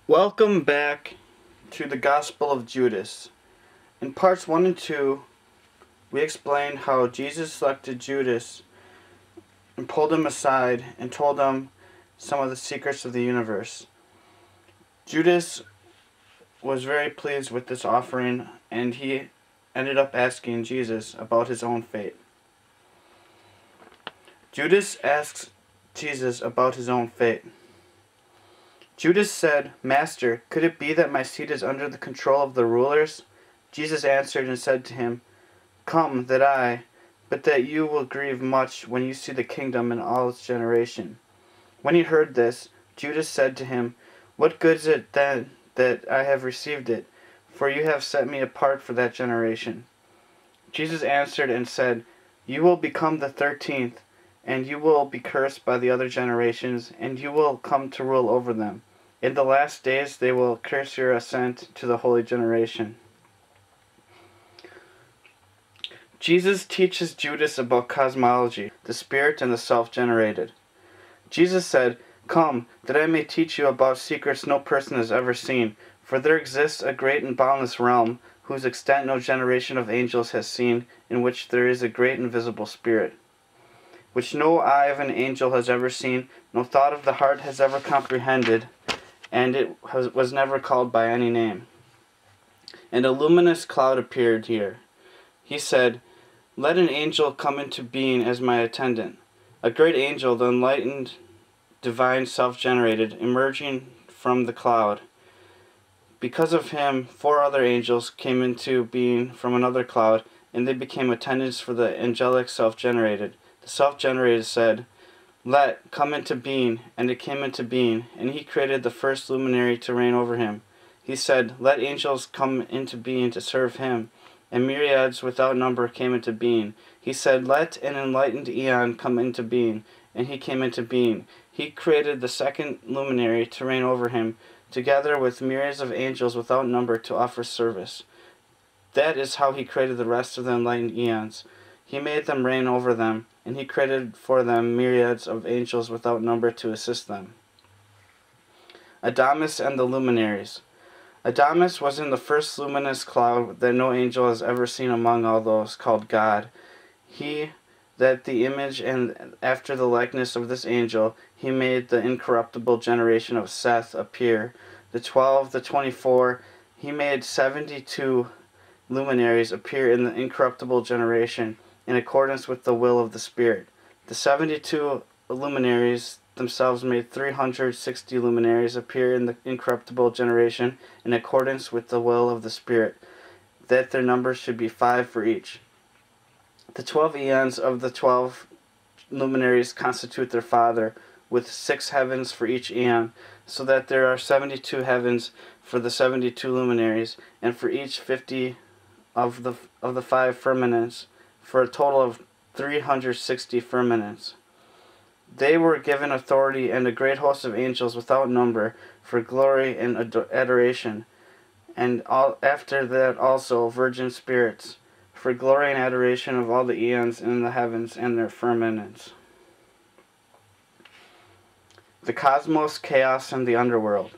Welcome back to the Gospel of Judas. In parts 1 and 2, we explained how Jesus selected Judas and pulled him aside and told him some of the secrets of the universe. Judas was very pleased with this offering, and he ended up asking Jesus about his own fate. Judas asks Jesus about his own fate. Judas said, "Master, could it be that my seat is under the control of the rulers?" Jesus answered and said to him, "Come, but that you will grieve much when you see the kingdom in all its generation." When he heard this, Judas said to him, "What good is it then that I have received it? For you have set me apart for that generation." Jesus answered and said, "You will become the 13th, and you will be cursed by the other generations, and you will come to rule over them. In the last days they will curse your ascent to the holy generation." Jesus teaches Judas about cosmology, the spirit and the self-generated. Jesus said, "Come, that I may teach you about secrets no person has ever seen, for there exists a great and boundless realm, whose extent no generation of angels has seen, in which there is a great invisible spirit, which no eye of an angel has ever seen, no thought of the heart has ever comprehended, and it was never called by any name." And a luminous cloud appeared here. He said, "Let an angel come into being as my attendant." A great angel, the enlightened, divine, self-generated, emerging from the cloud. Because of him, 4 other angels came into being from another cloud, and they became attendants for the angelic self-generated. The self-generated said, "Let come into being," and it came into being, and he created the first luminary to reign over him. He said, "Let angels come into being to serve him," and myriads without number came into being. He said, "Let an enlightened eon come into being," and he came into being. He created the second luminary to reign over him, together with myriads of angels without number to offer service. That is how he created the rest of the enlightened eons. He made them reign over them, and he created for them myriads of angels without number to assist them. Adamus and the luminaries. Adamus was in the first luminous cloud that no angel has ever seen among all those called God. He that the image and after the likeness of this angel, he made the incorruptible generation of Seth appear. The 12, the 24, he made 72 luminaries appear in the incorruptible generation, in accordance with the will of the Spirit. The 72 luminaries themselves made 360 luminaries appear in the incorruptible generation, in accordance with the will of the Spirit, that their number should be 5 for each. The 12 eons of the 12 luminaries constitute their Father, with 6 heavens for each eon, so that there are 72 heavens for the 72 luminaries, and for each 50 of the 5 firmaments, for a total of 360 firmaments. They were given authority and a great host of angels without number for glory and adoration, and after that also virgin spirits, for glory and adoration of all the eons in the heavens and their firmaments. The cosmos, chaos, and the underworld.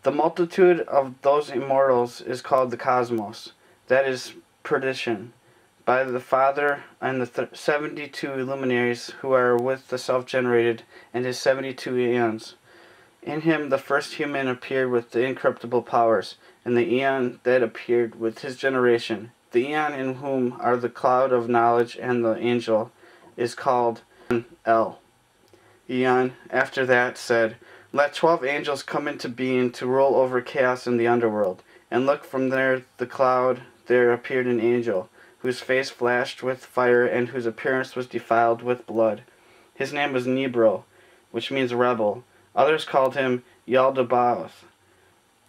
The multitude of those immortals is called the cosmos, that is perdition, by the Father and the 72 luminaries who are with the self-generated and his 72 eons. In him the first human appeared with the incorruptible powers, and the eon that appeared with his generation. The eon in whom are the cloud of knowledge and the angel is called El. Eon, after that, said, "Let 12 angels come into being to rule over chaos in the underworld." And look, from there the cloud there appeared an angel, whose face flashed with fire and whose appearance was defiled with blood. His name was Nebro, which means rebel. Others called him Yaldabaoth.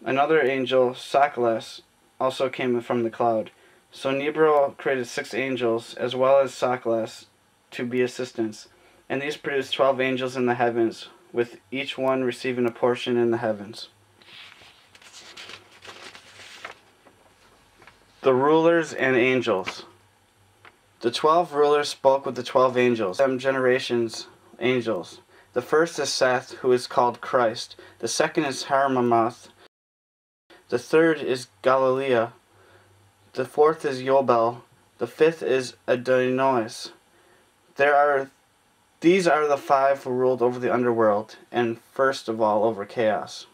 Another angel, Sakales, also came from the cloud. So Nebro created 6 angels, as well as Sakales, to be assistants, and these produced 12 angels in the heavens, with each one receiving a portion in the heavens. The rulers and angels. The 12 rulers spoke with the 12 angels, 7 generations angels. The first is Seth, who is called Christ. The second is Harmamoth, The third is Galilee. The fourth is Yobel. The fifth is Adonais. These are the five who ruled over the underworld, and first of all over chaos.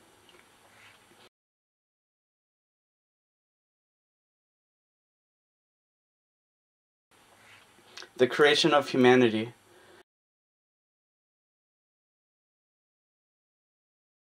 The creation of humanity.